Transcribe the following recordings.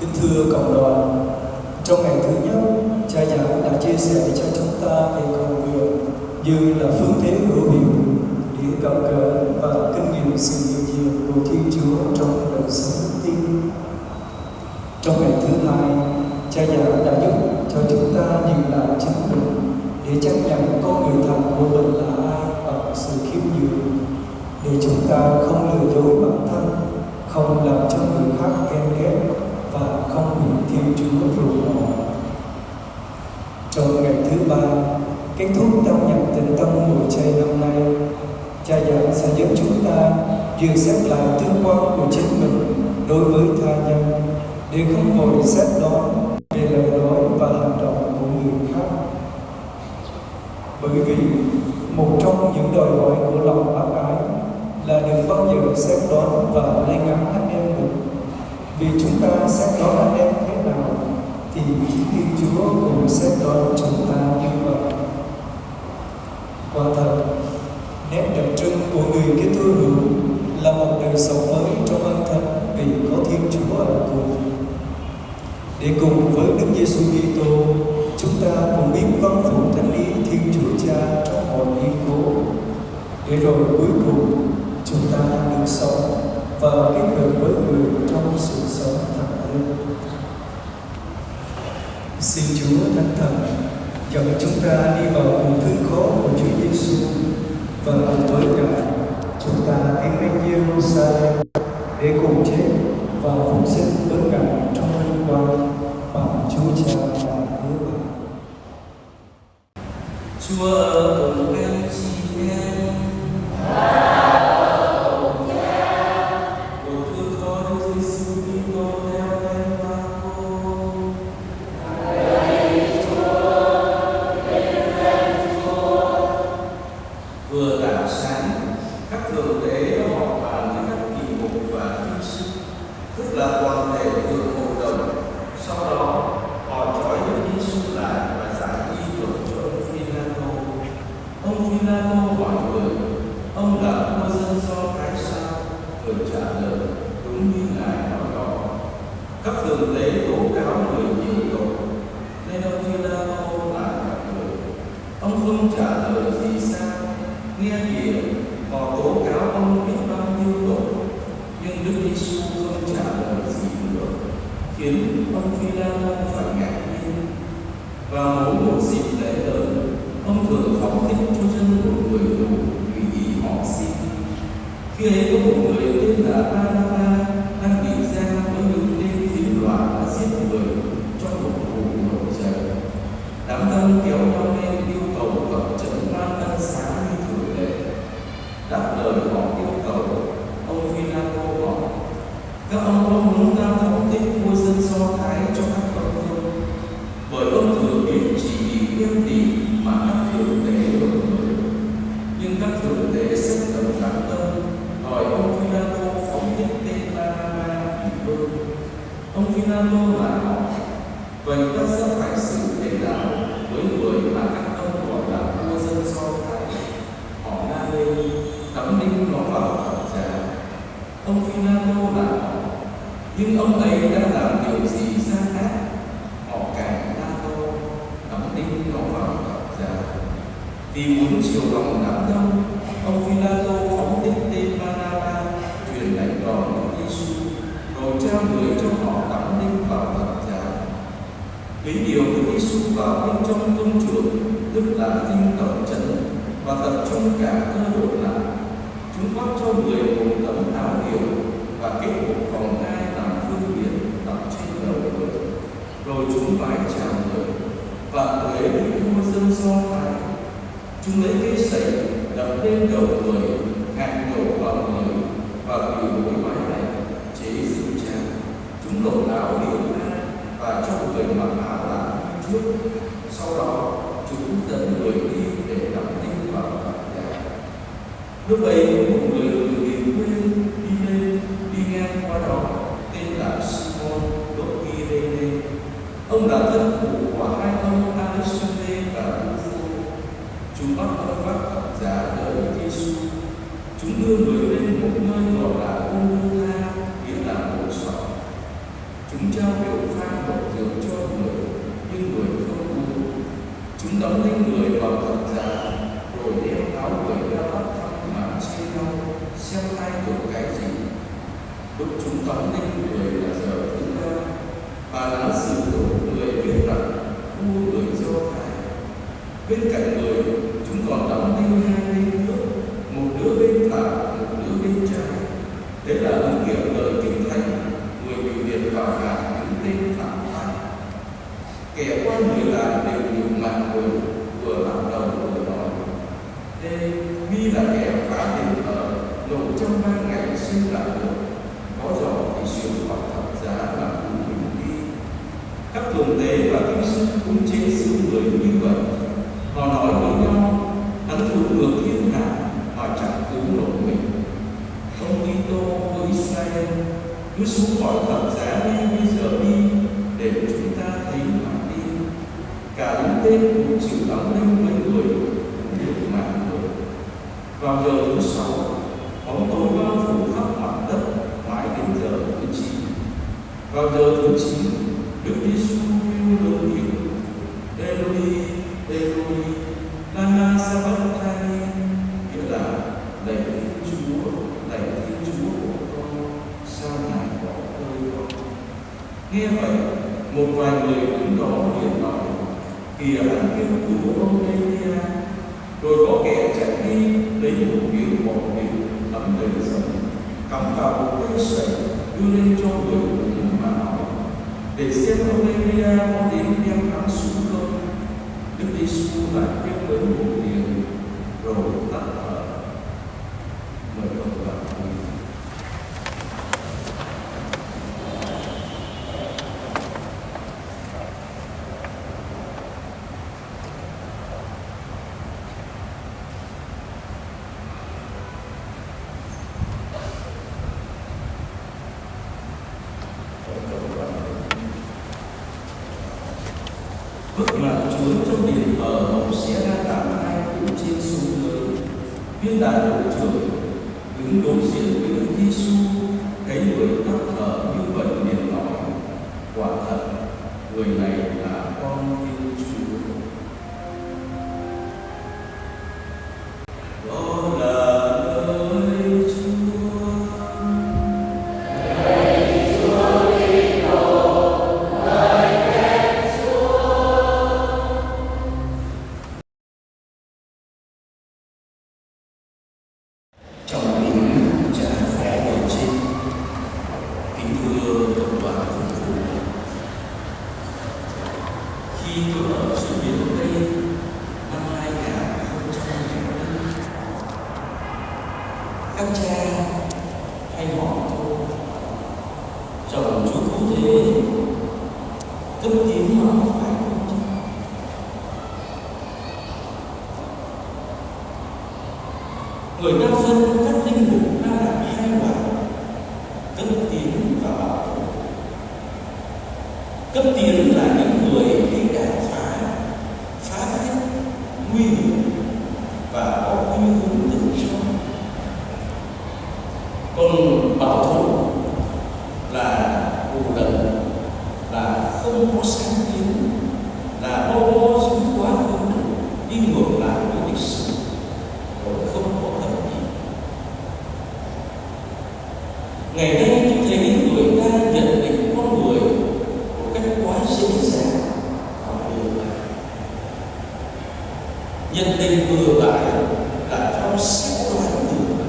Kính thưa cộng đoàn, trong ngày thứ nhất, cha giảng đã chia sẻ cho chúng ta về cầu nguyện như là phương thế hữu hiệu để gặp gỡ và kinh nghiệm sự hiện diện của Thiên Chúa trong đời sống tin. Trong ngày thứ hai, cha giảng đã giúp cho chúng ta nhìn lại chính mình để chấp nhận con người thật của mình là ai bằng sự khiêm nhường, để chúng ta không lừa dối bản thân, không làm cho người khác ghen ghét và không bị Thiên Chúa rủa bỏ. Trong ngày thứ ba, kết thúc trong nhạc Tịnh Tâm mùa chay năm nay, cha giảng sẽ giúp chúng ta dừng xét lại tương quan của chính mình đối với tha nhân, để không vội xét đoán về lời nói và hành động của người khác. Bởi vì một trong những đòi hỏi của lòng bác ái là đừng bao giờ xét đoán và lên án anh em mình. Vì chúng ta xét đoán anh em thế nào thì chính Thiên Chúa cũng xét đoán chúng ta như vậy. Quả thật, nét đặc trưng của người Kitô hữu là một đời sống mới trong ân thánh vì có Thiên Chúa ở cùng. Để cùng với Đức Giêsu Kitô, chúng ta cùng biết vâng phục thánh ý Thiên Chúa Cha trong mọi biến cố, để rồi cuối cùng chúng ta được sống và kết hợp với người trong sự sống thật linh. Xin Chúa Thánh Thần dẫn chúng ta đi vào cùng thương khó của Chúa Giêsu, và cùng với Ngài chúng ta tiến đến Jerusalem để cùng chết và phục sinh với Ngài trong vinh quang bằng Chúa Cha đã hứa. Chúa ở cùng anh chị em. Cầu thương khó Đức Giêsu Kitô theo Thánh Marco. Vừa rạng sáng, các thượng tế họp bàn với các kỳ mục và kinh sư, tức là toàn thể thượng hội đồng. Sau đó họ trói Đức Giêsu lại và giải y luật cho ông Phi-la-tô. Ông Phi-la-tô hỏi người: ông là vua dân Do Thái sao? Người trả lời: đúng như ngài nói đó. Các thượng tế tố cáo người nhiều tội, nên ông Phi-la-tô lại hỏi người: ông không trả lời gì sao? Nghe kìa, họ tố cáo ông biết bao nhiêu tội. Nhưng Đức Giêsu không trả lời gì nữa, khiến ông Phi-la-tô phải ngạc nhiên. Và mỗi một dịp lễ lớn, ông thường phóng thích cho dân một người tù tùy ý họ xin. Khi ấy có một người tên là Ba-ra-ba đang bị giam với những tên phiến loạn đã giết người trong một vụ nổi dậy. Đám đông kéo nhau lên yêu cầu cầm trấn ban ân xá như thường lệ. Đáp lời họ yêu cầu, ông Phi-la-tô hỏi: các ông có muốn ta phóng thích vua dân Do Thái cho các ông không? Bởi ông thừa biết chỉ vì ghen tị mà các thượng tế đổ người. Nhưng các thượng tế xét tầm cảm tâm, hỏi ông Phi-la-tô phóng thích tên Ba-ra-ba bị bơm. Ông Phi-la-tô lại hỏi: vậy ta sẽ phải xử thế nào với người mà các ông gọi là vua dân Do Thái? Họ la lên: cắm đinh nó vào thập giá. Ông Phi-la-tô lại hỏi: nhưng ông ấy đã làm điều gì gian ác? Họ càng la to: cắm đinh nó vào thập giá. Vì muốn chiều lòng đám đông, ông Phi-la-tô phóng thích tên Ba-ra-ba, truyền lệnh đòn Đức Giêsu, rồi trao người cho họ cắm đinh vào thập giá. Bấy điều Đức Giêsu vào bên trong công trường, tức là dinh tổng trấn, và tập trung cả cơ đội lại. Chúng khoác cho người một tấm áo điều và kết một vòng gai làm phương tiện đặt trên đầu người. Rồi chúng vái chào người: và người ấy vua dân Do Thái. Chúng lấy cây sậy đập lên đầu người, hạng nhổ vào người, và bị gối mái này chế rượu tràng. Chúng lột áo điều ra và cho người mặc áo lại trước. Sau đó chúng dẫn người đi để đặt đinh vào thập giá. Lúc ấy một người từ miền quê đi lên, đi ngang qua đó, tên là Simon gốc Kyrene. Ông là thân phụ của hai ông Alexander và Rufo. Chúng bắt ông vác thập giá đỡ Giêsu. Chúng đưa người lên một nơi gọi là Golgotha, nghĩa là Hố Sọ. Chúng trao rượu pha bột rượu cho người, nhưng người không uống. Chúng đóng đinh người vào thập giá, rồi đeo áo người ra bắt thăm mà chia nhau, xem ai được cái gì. Lúc chúng đóng đinh người là giờ thứ ba, và lá sử dụng người viết rằng vua người Do Thái. Bên cạnh người, chúng còn đóng đinh hai bên nước, một đứa bên phải, một đứa bên trái. Thế là ứng nghiệm lời kinh thánh, người bị liệt vào hàng những tên phạm pháp. Kẻ qua người lại đều nhục mạ người, vừa bắt đầu vừa nói: Ê, mi là kẻ phá đền thờ, nổ trong 3 ngày sinh lại được. Có giỏ thì xuyên khỏi thập giá mà cùng mình đi. Các thượng tế và kinh sư cũng chế giễu người như vậy. Họ nói với nhau: hắn thủ ngược thiên hạ mà chẳng cứu nổi mình. Ông Kitô của Israel, cứ xuống khỏi thập giá ngay bây giờ đi, để chúng ta thấy mà đi. Cả những tên cũng chịu đóng đinh với người, cũng được mạng người. Vào giờ thứ 6, bóng tối bao phủ khắp mặt đất mãi đến giờ thứ 9. Vào giờ thứ 9, Đức Giêsu kêu lớn tiếng: Eloi, Eloi, lama sabachthani, nghĩa là lạy Thiên Chúa của con, sao Ngài bỏ rơi con? Nghe vậy, một vài người đứng đó liền nói: Kìa, hắn kêu cứu ông Elia. Rồi có kẻ chạy đi lấy một miếng bột mịn ấm đầy dầu, cắm vào một cây sậy, đưa lên cho người uống mà nói: Để xem ông Elia có đến đem hắn xuống không. Đức Giêsu lại kêu lớn một tiếng, rồi tắt thở. Mời các bạn cùng bước mặt Chúa trong điện thờ màu xé ra làm hai củ trên sông lớn. Viên đại đội trưởng đứng đối diện với Đức Giêsu, thấy người tắt thở như vậy liền nói: Quả thật, người này là con Thiên Chúa. Đó là lời Chúa. Trong kính Cha Phó ở trên, kính thưa cộng đoàn phục vụ, khi tôi ở sự miền Tây năm 2004, các cha hay hỏi tôi: Chồng chú cứu thế cấp tiến mà có phải không chứ? Người ta phân các linh mục ra làm hai loại: cấp tiến và bảo thủ. Cấp tiến là những người hay đàn phá phép, nguy hiểm và có khuynh hướng tự do. Còn bảo thủ là cô đần, là không có sáng kiến, là bo bo dưới quá khứ, đi ngược lại với lịch sử, rồi không có tầm nhìn. Ngày nay tôi thấy người ta nhận định con người một cách quá dễ dàng và bừa bãi. Nhận định bừa bãi là theo xét đoán bừa bãi.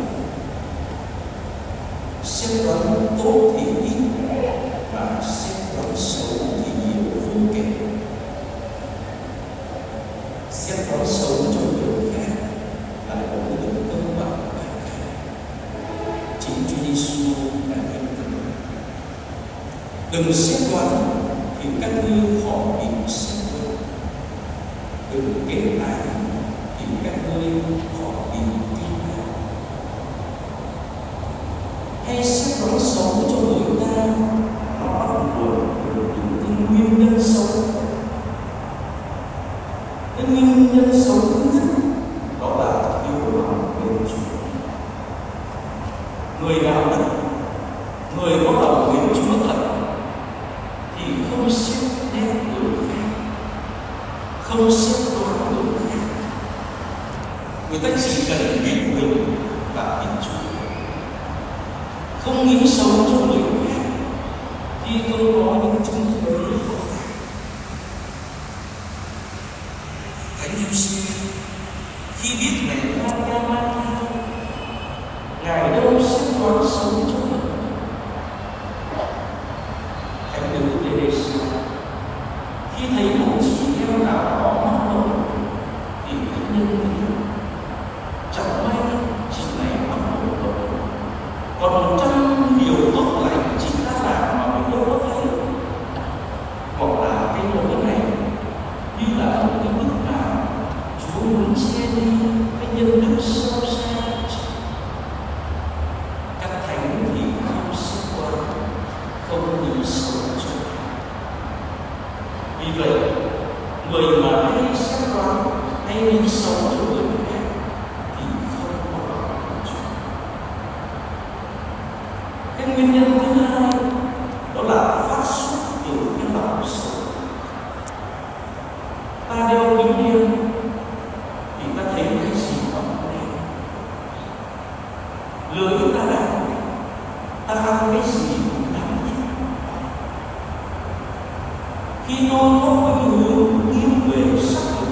Xét đoán tốt thì ít, và xét đoán xấu thì nhiều vô kể. Xét đoán xấu cho người khác là một điều công bằng và khác. Chính Chúa Giêsu đã nghiêm cấm: Đừng xét đoán thì các ngươi khó bị xét đoán. Đừng kết án thì các ngươi khó bị kết án. Hay xét đoán xấu cho người ta, nó bắt nguồn từ những cái nguyên nhân xấu. Cái nguyên nhân xấu thứ nhất đó là yêu lòng bên Chúa. Người nào đất, người có lòng bên Chúa thật, không xét nét người khác, không xét đoán người khác. Người ta chỉ cần biết mình và biết Chúa, không nghĩ xấu cho người khác khi không có những chứng cứ. Thánh Giuse khi biết mẹ Maria mang thai, Ngài đâu xét đoán xấu cho mình. Thánh nữ Teresa khi thấy một chị em nào đó mắc bệnh thì thánh nhân nghĩ chẳng may chị này mắc bệnh, còn 100 điều tốt lành chị ta làm mà mình đâu có thấy. Hoặc là cái lỗi này như là một cái bước nào Chúa muốn che đi cái nhân đức sâu xa. Các thánh thì không xét đoán, không nghĩ xấu cho. Vì vậy, người mà hay xét đoán hay nghĩ xấu cho người khác thì không có lòng Chúa. Cái nguyên nhân thứ hai đó là phát xuất từ cái lòng xấu. Ta đeo kính đen thì ta thấy cái gì bóng đen, lưỡi ta đắng, ta ăn cái gì cũng đắng nhất. Khi tôi có khuynh hướng nghiêng về sắc dục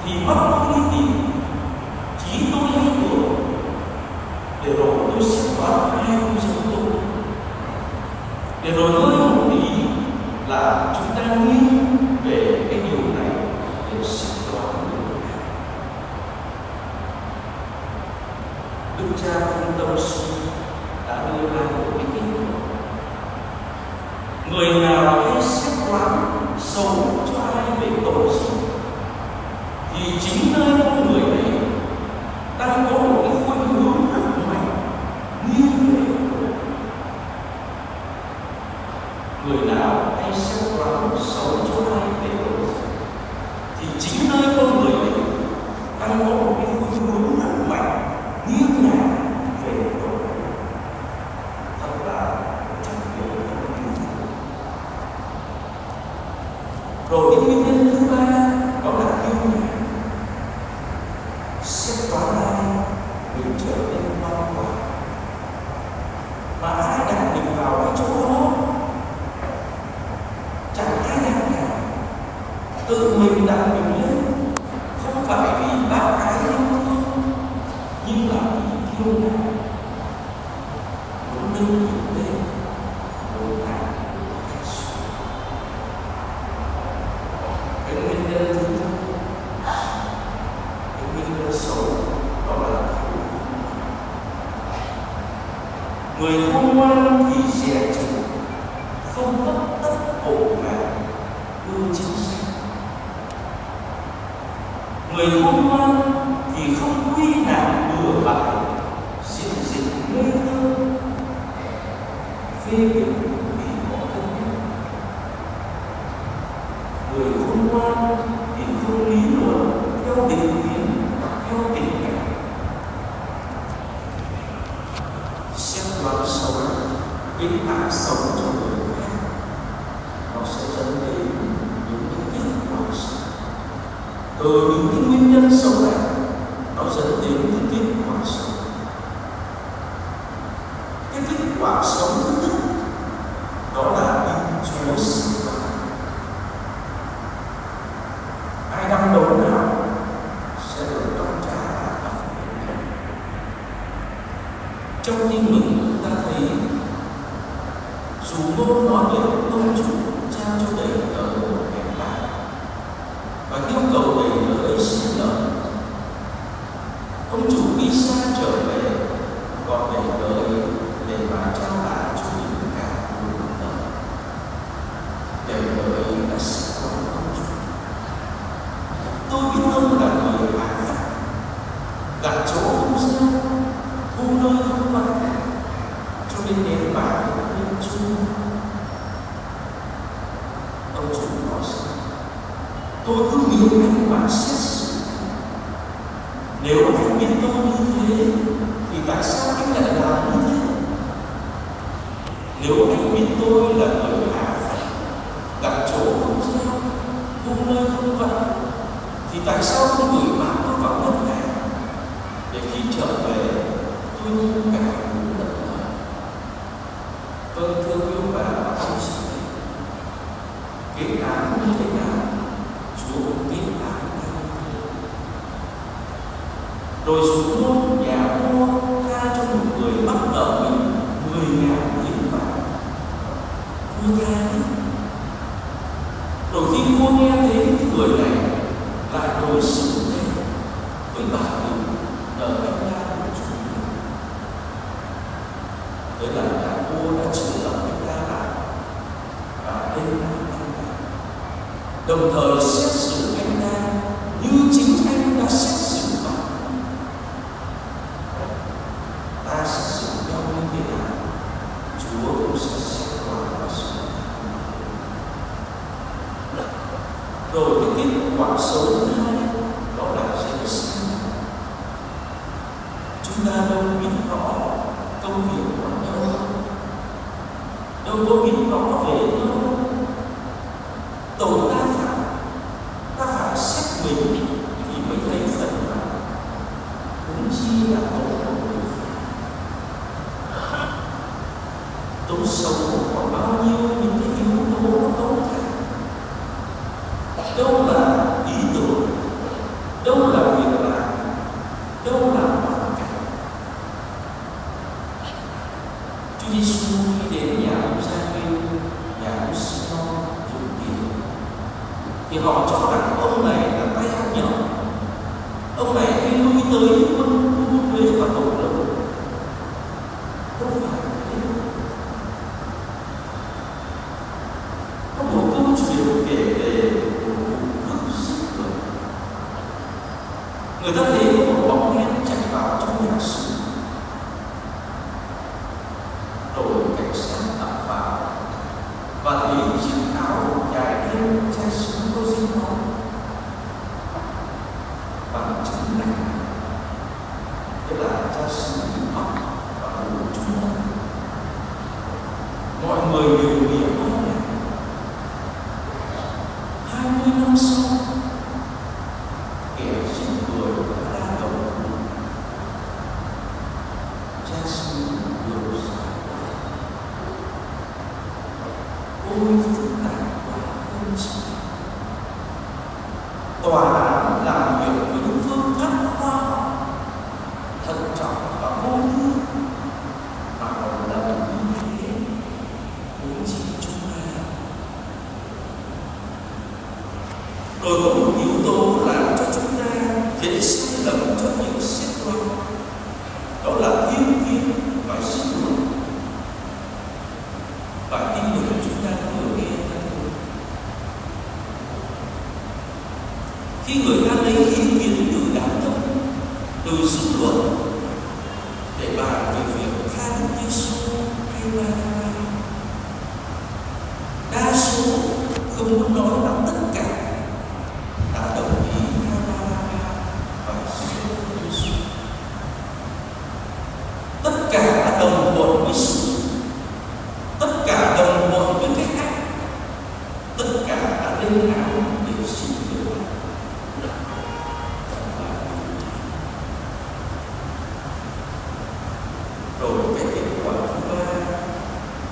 thì mắt tôi đi tìm, trí tôi hay tưởng, để rồi tôi sẽ đoán ai cũng giống tôi. Để rồi hơi một tí là chúng ta nghiêng về cái điều này để xét đoán người khác. Đức cha Phương Tông Sư đã đưa ra một cái kết luận: người nào hay xét đoán xấu cho ai về tội gì thì chính nơi con người này đang có một cái khuynh hướng rất mạnh nghiêng về tội. Người nào hay xét đoán xấu cho ai về tội gì thì chính nơi con người này đang có một cái khuynh hướng rất mạnh nghiêng ngả về tội. Thật là chẳng hiểu không hiểu. Rồi cái nguyên nhân thứ ba đó là kiêu ngạo. Xét đoán ai mình trở nên ngoan quả, mà ai đặt mình vào cái chỗ đó chẳng ai đặt cả, tự mình đặt mình lên, không phải vì bác ái yêu thương nhưng là vì kiêu ngạo, muốn nâng mình lên, muốn hạ người khác xuống. Cái nguyên nhân thứ tư, cái nguyên nhân xấu đó là thù. Người khôn ngoan thì dè chừng, không hấp tấp vội vàng, ưa chính xác. Người khôn ngoan thì không quy nạp bừa bãi, diễn dịch ngây thơ, phê bình vì có cân nhắc. Người khôn ngoan thì không lý luận theo định kiến, theo tình cảm. Xét đoán xấu, cái ác xấu cho người khác, nó sẽ dẫn đến những cái kết quả xấu. Từ những cái nguyên nhân xấu này, nó dẫn đến những kết quả xấu. Cái kết quả xấu thứ nhất đó là bị Chúa xử phạt. Ai đâm đầu nào sẽ được đón trả lại. Trong tin mừng ta thấy dù ngôn nói về công chủ trao cho đầy tớ một kẻ bạc và yêu cầu đầy tớ ấy xin lời, công chủ đi xa trở về gọi đầy tớ ấy để mà trao lại cho những cả của đời. Đầy tớ ấy đã xử phạt công chủ. Tôi biết ông là người hạ khắc, đặt chỗ không ra, thu nơi không vắng, cho nên đến bà lên chung. Ông chủ nói rằng tôi cứ nghĩ anh mà xét xử. Nếu anh biết tôi như thế thì tại sao anh lại làm như thế? Nếu anh biết tôi là người hạ khắc thì tại sao không gửi bạn tôi vào ngân hàng để khi trở về tôi không cả muốn lẫn lời? Vâng, thưa quý ông bà và anh chị em, kết án như thế nào Chúa cũng kết án anh. Rồi Chúa muốn nhà vua tha cho một người bắt nợ mình 10.000 miếng vàng. Vua tha đi. Rồi khi vua nghe thấy cái người này lại đối xử lên với bà mình nợ anh ta của Chúa, thế là nhà vua đã chữa lòng anh ta lại và lên án anh ta, đồng thời xét xử anh ta như chính anh đã xét xử bạn. Ta xét xử nhau như thế nào, Chúa cũng sẽ xét quả và xử. Rồi cái kết quả xấu thứ hai đó là dễ sinh. Chúng ta đâu biết rõ công việc của đâu có biết rõ về đâu. Tội ta phải xét mình thì mới thấy phần nào, cũng chi là tội của người khác. Tôi sống có bao nhiêu những cái yếu tố nó tốt thật. Đâu là ý tưởng, đâu là việc làm, đâu là hoàn cảnh. Chúa Giêsu khi đến nhà ông Gia-kêu, nhà ông Simon dùng tiền, thì họ cho rằng ông này là tay ăn nhậu, ông này hay lui tới quân thu thuế và tội lỗi. Không phải thế. Có một câu chuyện kể về người ta thấy có một bóng đen chạy vào trong nhà sư, rồi cảnh sát ập vào và thấy chiếc áo dài đen che xuống có dính máu bằng chứng lành. Thế là cha sư bị bắt và ngủ chung. Mọi người đều nghĩ ông này 20 năm sau kẻ giết người đã ra đầu thú. Cha sư đều giải quá. Ôi phức tạp quá hơn chị. Tòa án làm việc với những phương pháp khoa học, thận trọng và vô tư, mà còn là như thế cũng chỉ chúng ta. Rồi có một yếu tố làm cho chúng ta dễ sai lầm trong những xét đoán, đó là thiên kiến và dư luận. Bài tin mừng chúng ta vừa nghe thân thương. Khi người ta lấy ý kiến từ đám đông, từ dư luận để bàn về việc tha Đức Giêsu hay là đa số không muốn nói là tất cả đã đồng ý và xin Giêsu. Tất cả đã đồng thuận với sự, tất cả đồng thuận với cái ác, tất cả đã lên án để xin điều. Rồi cái kết quả thứ ba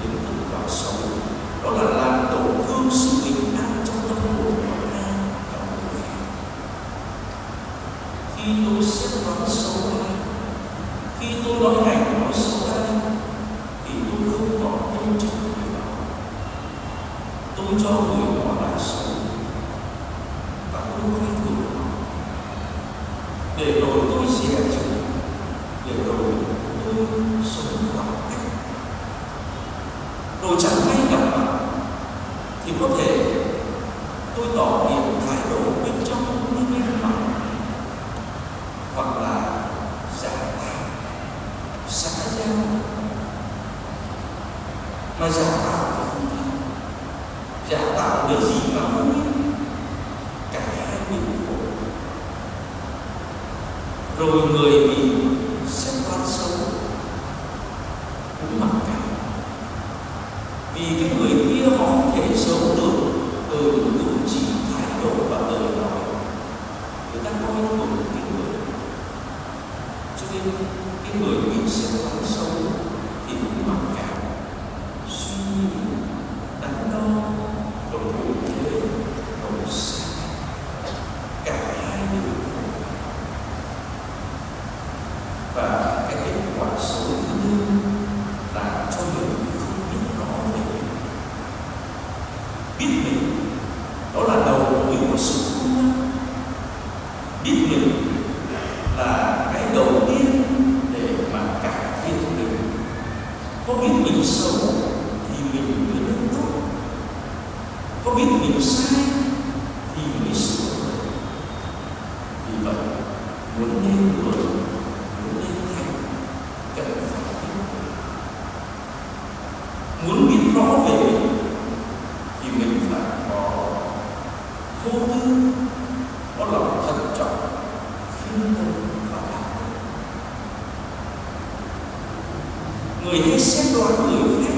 đến kết quả xấu, đó là làm tổn thương sự bình an trong tâm hồn của ta và người khác. Khi tôi xét đoán xấu ai, khi tôi nói hành nói xấu ai, thì tôi không còn tôn trọng người đó. Tôi cho người đó là xấu và tôi coi thường họ, để rồi tôi dè chừng, để rồi tôi sống khoảng cách. Rồi chẳng may gặp mặt thì có thể tôi tỏ hiện thái độ bên trong như bên ngoài, hoặc là giả tạo, xã giao. Mà giả tạo thì không thật. Giả tạo để gì mà vui? Cả hai bên khổ. Rồi người bị xét đoán xấu cũng mặc cảm, vì cái người kia họ không thể giấu được từ những cử chỉ, thái độ và lời nói. biết mình đó là đầu mối của sự hôn nhân, biết mình là cái đầu tiên để mà cải thiện mình. Có biết mình xấu thì mình mới nên tốt, có biết mình sai thì mới sửa. Vì vậy muốn nên người, muốn nên thành, cần phải biết mình. Muốn biết rõ về mình thì mình phải có vô tư, có lòng thận trọng, khiêm tốn và đạo đức. Người hay xét đoán người khác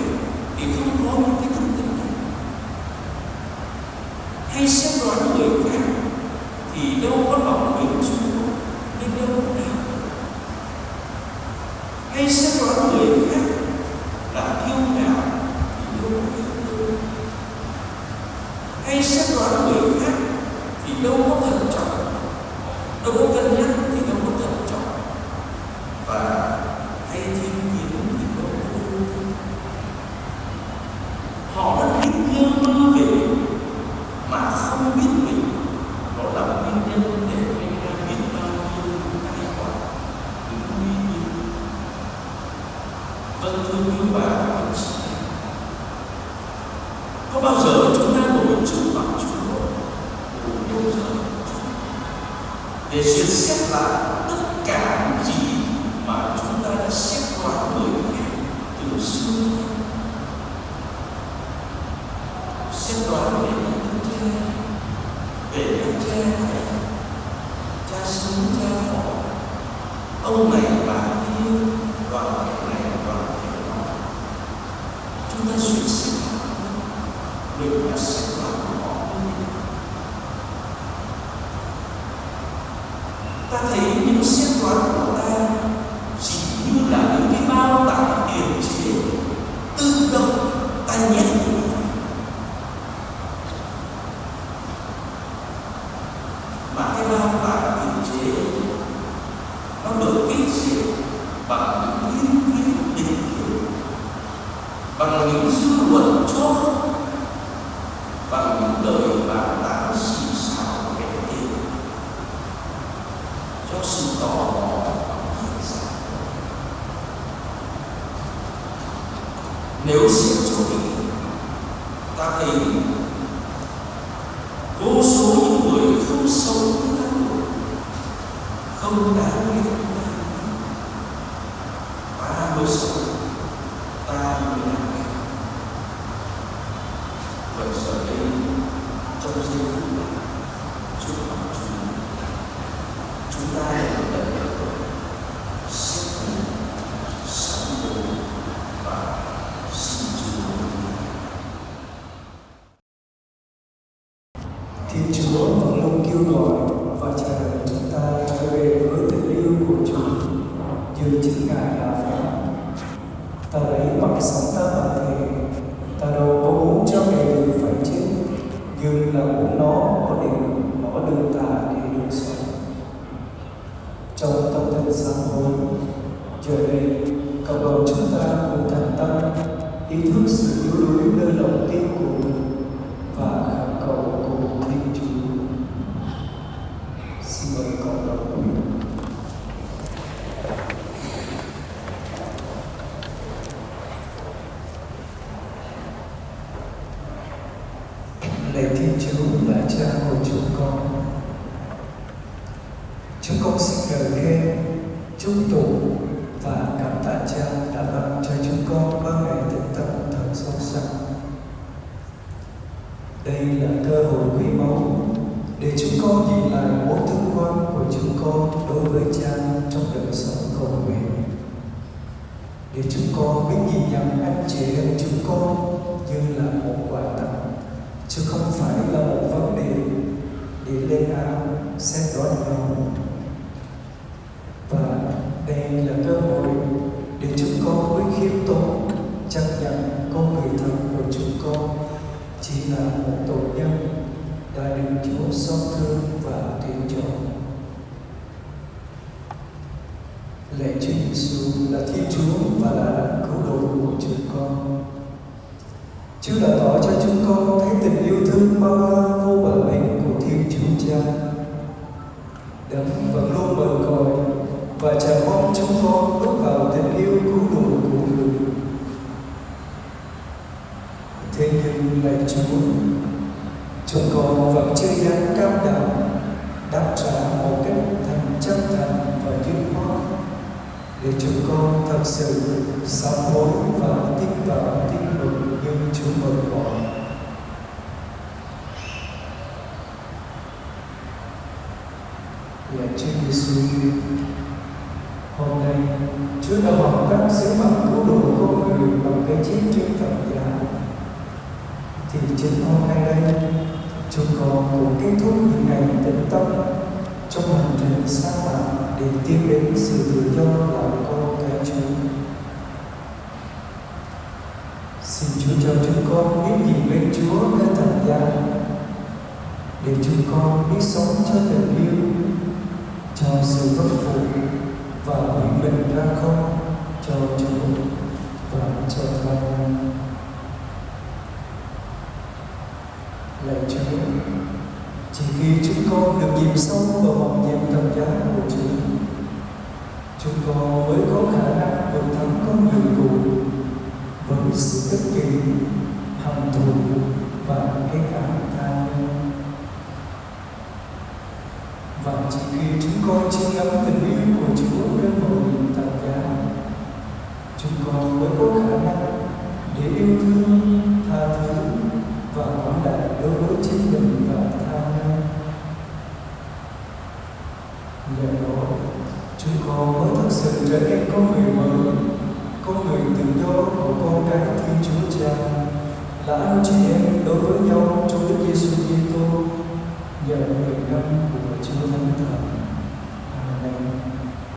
thì không có những cái tâm tính này. Hay xét đoán người khác thì đâu có lòng mến Chúa, nên đâu có đạo. Hay xét đoán người khác là kiêu ngạo thì đâu có yêu thương. Hay xét đoán người khác thì đâu có thận trọng, đâu có cân nhắc thì đâu có thận trọng, và hay thiên kiến thì đâu có vô tư. Họ rất biết nhớ mơ về mình mà không biết mình, đó là nguyên nhân để gây ra biết bao nhiêu tai họa, những nguy hiểm. Vâng, thưa quý bà và anh chị, có bao giờ chúng ta ngồi trước mặt Chúa, ngồi yêu giờ để suy xét lại tất cả những gì mà chúng ta đã xét đoán người khác từ xưa? Xét đoán về những cha, về các cha này, cha sống cha phỏ, ông này bà kia, đoàn thể này đoàn thể nọ. Chúng ta suy xét mình đã xét đoán của họ. Ta thấy những xét đoán của ta chỉ như là những cái bao tải điều chế tự động ta nhét vào. Mà cái bao tải điều chế nó được kết diệt bằng những nghiên cứu định kiến, bằng những dư luận cho không, bằng những lời bàn tán xì xào kẻ tiền, cho sự tò mò và hiện ra. Nếu xét cho kỹ, ta thấy vô số những người không sống với ta được, không đáng nghe ta mới sống, ta mới đáng nghe. Vậy giờ đây trong giây phút này trước mặt Chúa, chúng ta là lần đầu xét nghiệm, sám hối và xin Chúa. Thiên Chúa vẫn luôn kêu gọi và chờ đợi chúng ta trở về với tình yêu của Chúa như chính Ngài đã phán. Ta lấy mạng sống ta mà thề, ta đâu có muốn cho kẻ người phải chết, nhưng là muốn nó đưa ta để được sống. Trong tâm thân sám hối, giờ đây cộng đồng chúng ta cùng thành tâm ý thức sự yếu đuối nơi lòng tin của mình và khẩn cầu cùng Thiên Chúa. Xin mời cộng đồng nguyện. Lạy Thiên Chúa là Cha của chúng con xin ngợi khen, chúc tụng và cảm tạ Cha đã ban cho chúng con 3 ngày tĩnh tâm thật sâu sắc. Đây là cơ hội quý báu để chúng con nhìn lại mối tương quan của chúng con đối với Cha trong đời sống cầu nguyện, để chúng con biết nhìn nhận anh chị em chúng con như là một quà tặng, chứ không phải là một vấn đề để lên án xét đoán nhau. Và đây là cơ hội để chúng con với khiêm tốn chấp nhận con người thật của chúng con chỉ là một tội nhân đã được Chúa xót thương và tuyển chọn. Lạy Chúa Giêsu là Thiên Chúa và là đấng cứu độ của chúng con. Chúa đã tỏ cho chúng con thấy tình yêu thương bao la vô bờ bến của Thiên Chúa Cha. Đấng vẫn luôn mời gọi và chờ mong chúng con bước vào tình yêu cứu độ của Người. Thế nhưng lạy Chúa, chúng con vẫn chưa dám cam đảm đáp trả một cách chân thành và dứt khoát để chúng con thật sự sám hối và tin vào tin mừng như Chúa mời gọi. Lạy Chúa Giêsu, hôm nay Chúa đã hoàn tất sứ mạng cứu độ con người bằng cái chết trên thập giá. Thì chính hôm nay đây, chúng con cũng kết thúc những ngày tĩnh tâm trong hành trình sa mạc để tiến đến sự tự do làm con cái Chúa. Xin Chúa cho chúng con biết nhìn lên Chúa nơi thập giá, để chúng con biết sống cho tình yêu, cho sự vâng phục và hủy mình ra không cho Chúa và cho tha nhân. Lạy Chúa, chỉ khi chúng con được chìm sâu vào vòng nhiệm thập giá của Chúa, chúng con mới có khả năng vượt thắng con người cũ với sự ích kỷ, hận thù và cái ác tha nhân. Và chỉ khi chúng con chiêm ngắm tình yêu của Chúa nơi mầu nhiệm thập giá, chúng con mới có khả năng để yêu thương, tha thứ và quảng đại đối với chính mình và tha nhân. Nhờ đó, chúng con mới thật sự trở nên con người mới, con người tự do của con cái Thiên Chúa Cha, là anh chị em đối với nhau trong Đức Giêsu Kitô, nhờ quyền năng của Chúa Thánh Thần. Amen.